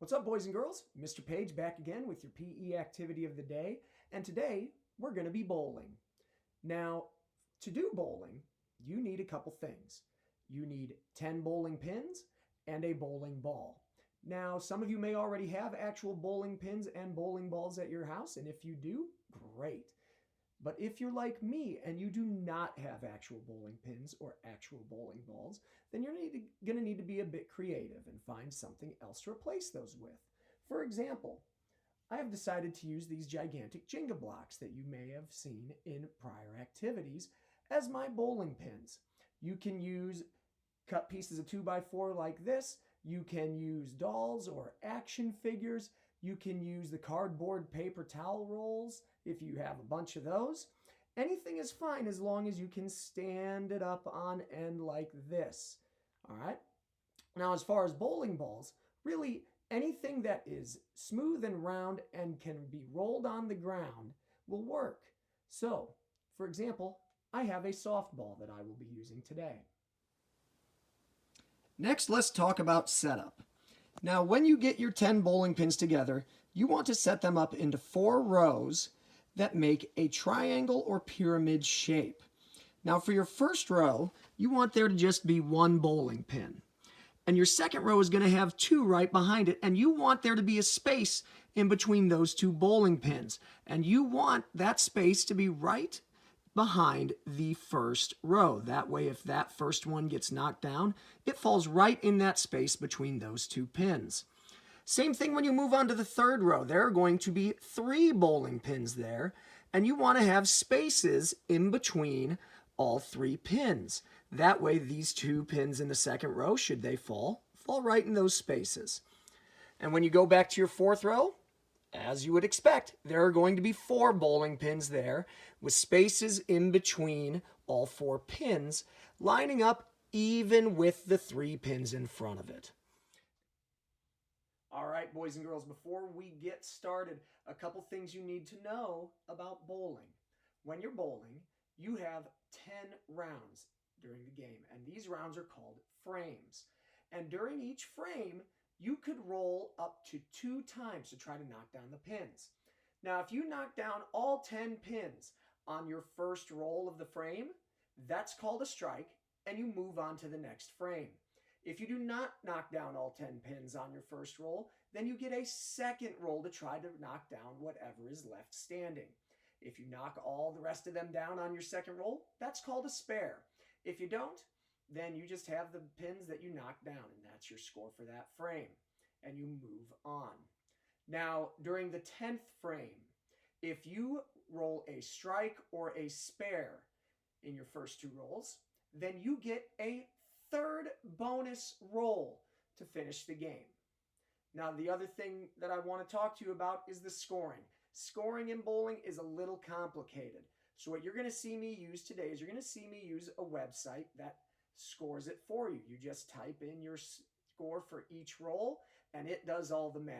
What's up, boys and girls? Mr. Page back again with your PE activity of the day, and today we're going to be bowling. Now, to do bowling, you need a couple things. You need 10 bowling pins and a bowling ball. Now, some of you may already have actual bowling pins and bowling balls at your house, and if you do, great. But if you're like me and you do not have actual bowling pins or actual bowling balls, then you're going to need to be a bit creative and find something else to replace those with. For example, I have decided to use these gigantic Jenga blocks that you may have seen in prior activities as my bowling pins. You can use cut pieces of 2x4 like this. You can use dolls or action figures. You can use the cardboard paper towel rolls if you have a bunch of those. Anything is fine as long as you can stand it up on end like this. All right. Now, as far as bowling balls, really anything that is smooth and round and can be rolled on the ground will work. So, for example, I have a softball that I will be using today. Next, let's talk about setup. Now, when you get your 10 bowling pins together, you want to set them up into 4 rows that make a triangle or pyramid shape. Now, for your first row, you want there to just be 1 bowling pin. And your second row is going to have 2 right behind it, and you want there to be a space in between those 2 bowling pins. And you want that space to be right behind the first row. That way, if that first one gets knocked down, it falls right in that space between those 2 pins. Same thing when you move on to the third row. There are going to be 3 bowling pins there, and you want to have spaces in between all 3 pins. That way, these 2 pins in the second row, should they fall right in those spaces. And when you go back to your fourth row, as you would expect, there are going to be 4 bowling pins there with spaces in between all 4 pins, lining up even with the 3 pins in front of it. All right, boys and girls, before we get started, a couple things you need to know about bowling. When you're bowling, you have 10 rounds during the game, and these rounds are called frames. And during each frame, you could roll up to 2 times to try to knock down the pins. Now, if you knock down all 10 pins on your first roll of the frame, that's called a strike, and you move on to the next frame. If you do not knock down all 10 pins on your first roll, then you get a second roll to try to knock down whatever is left standing. If you knock all the rest of them down on your second roll, that's called a spare. If you don't, then you just have the pins that you knock down, and that's your score for that frame, and you move on. Now, during the 10th frame, if you roll a strike or a spare in your first 2 rolls, then you get a third bonus roll to finish the game. Now, the other thing that I want to talk to you about is the scoring. Scoring in bowling is a little complicated. So what you're going to see me use today is you're going to see me use a website that scores it for you. You just type in your score for each roll, and it does all the math.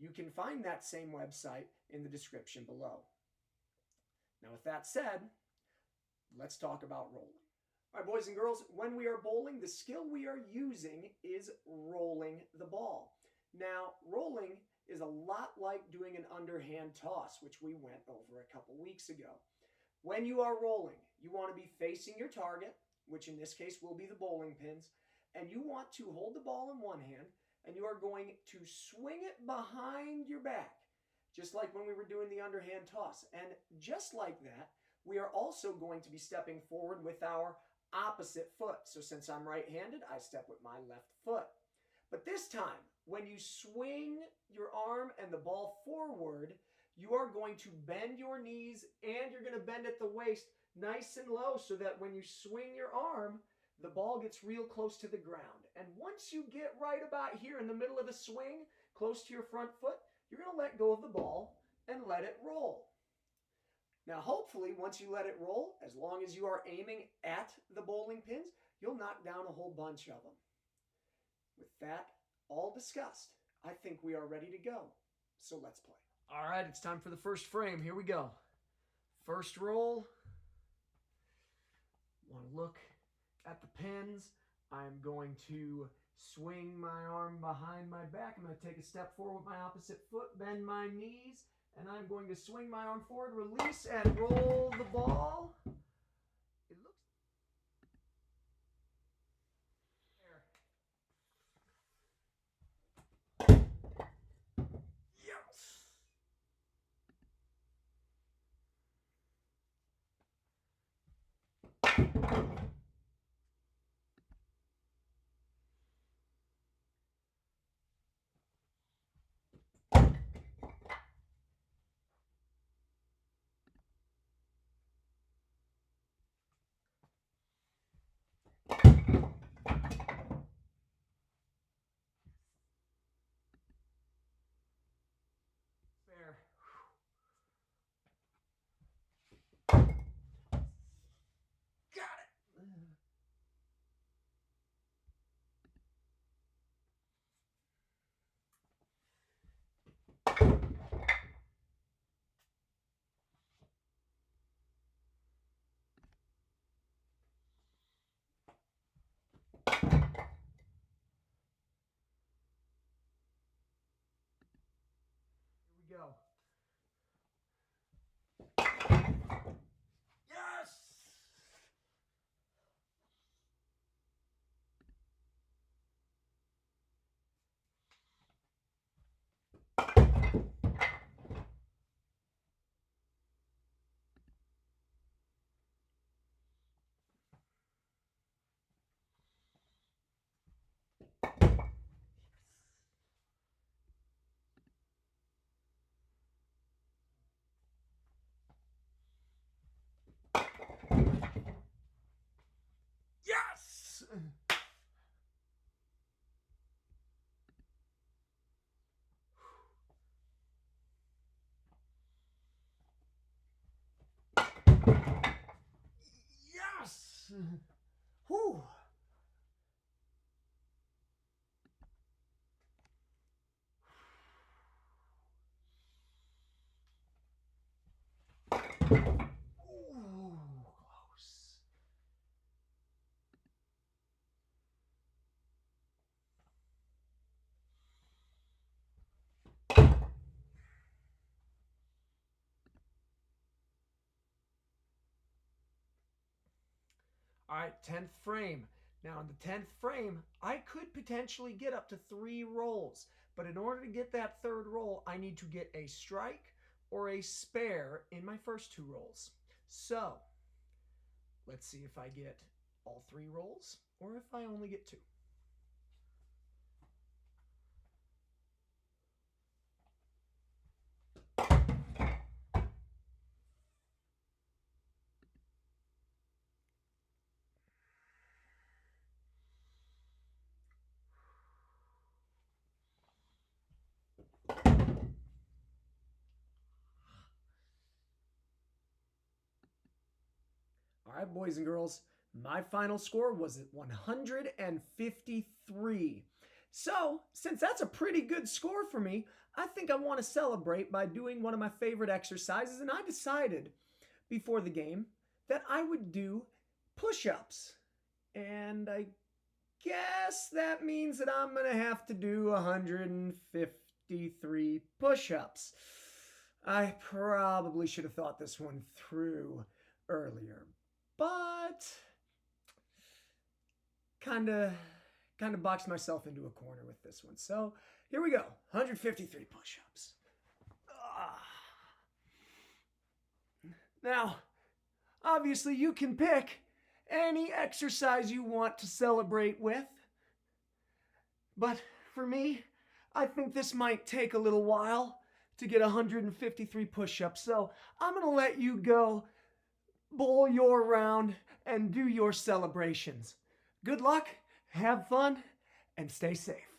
You can find that same website in the description below. Now, with that said, let's talk about rolling. All right, boys and girls, when we are bowling, the skill we are using is rolling the ball. Now, rolling is a lot like doing an underhand toss, which we went over a couple weeks ago. When you are rolling, you want to be facing your target, which in this case will be the bowling pins, and you want to hold the ball in one hand, and you are going to swing it behind your back, just like when we were doing the underhand toss. And just like that, we are also going to be stepping forward with our opposite foot. So since I'm right-handed, I step with my left foot. But this time, when you swing your arm and the ball forward, you are going to bend your knees and you're going to bend at the waist nice and low so that when you swing your arm, the ball gets real close to the ground. And once you get right about here in the middle of the swing, close to your front foot, you're going to let go of the ball and let it roll. Now, hopefully, once you let it roll, as long as you are aiming at the bowling pins, you'll knock down a whole bunch of them. With that all discussed, I think we are ready to go. So let's play. All right, it's time for the first frame. Here we go. First roll. Want to look at the pins. I'm going to Swing my arm behind my back. I'm going to take a step forward with my opposite foot, bend my knees, and I'm going to swing my arm forward, release, and roll the ball. It looks there. Yes. Fair. Got it. Here we go. Yes! Yes! Yes! Whew. Ooh, close. All right, 10th frame. Now in the 10th frame, I could potentially get up to 3 rolls. But in order to get that third roll, I need to get a strike or a spare in my first 2 rolls. So, let's see if I get all 3 rolls or if I only get 2. All right, boys and girls, my final score was at 153. So, since that's a pretty good score for me, I think I want to celebrate by doing one of my favorite exercises, and I decided before the game that I would do push-ups. And I guess that means that I'm going to have to do 153 push-ups. I probably should have thought this one through earlier, but kind of boxed myself into a corner with this one. So here we go, 153 push-ups. Now, obviously you can pick any exercise you want to celebrate with, but for me, I think this might take a little while to get 153 push-ups. So I'm going to let you go bowl your round and do your celebrations. Good luck, have fun, and stay safe.